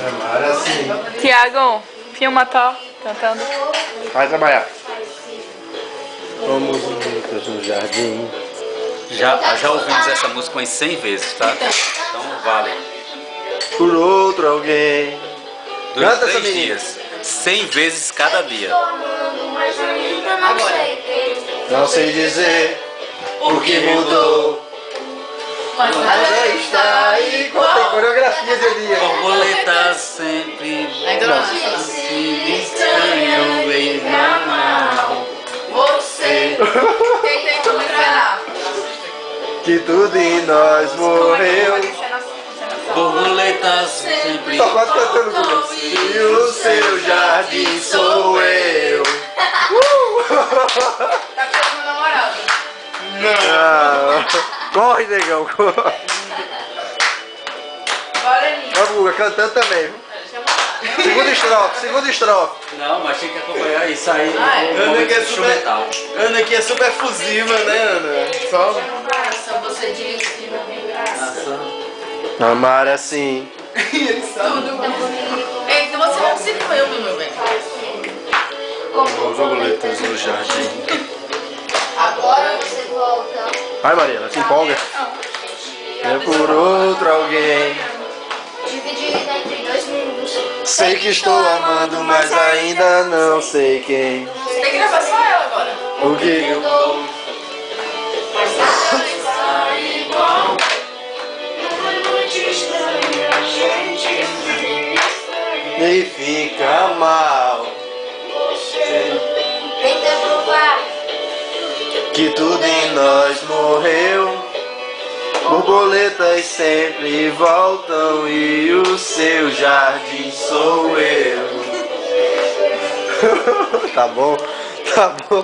Amar assim. Tiago, filma tá cantando. Vai trabalhar. Fomos juntos no jardim. Já ouvimos essa música umas 100 vezes, tá? Então vale. Por outro alguém. Durante Canta essa 3 menina. dias. 100 vezes cada dia. Não sei dizer o que mudou. Mas Nada está igual. Tem coreografia de dia. Borboletas sempre Ainda não. se estranham em não. Você tem como enganar. Que tudo em nós morreu. Borboletas sempre. Tá quase cantando tudo. E o seu jardim sou eu. Tá com meu namorado. Ah, corre, negão. Corre. Bora, Aninha. A Buga cantando também. Segunda estrofe. Não, mas tem que acompanhar isso aí. Ana que é instrumental. Ana aqui é super fusiva, né, Ana? Só. Coração, você disse que não tem graça. Amar assim. Tudo bonito. Ei, então você não se foi, meu bem. Borboletas no jardim. Agora você volta. Vai, Mariana, se empolga. É por outro alguém. Dividida entre 2 minutos. Sei que estou amando, mas ainda não sei quem. Você tem que gravar só ela agora. O que Mudou. Mas nada está igual. Numa noite estranha, a gente me fica mal. você tenta provar. Que tudo em nós morreu. Borboletas sempre voltam e o seu jardim sou eu. Tá bom, tá bom.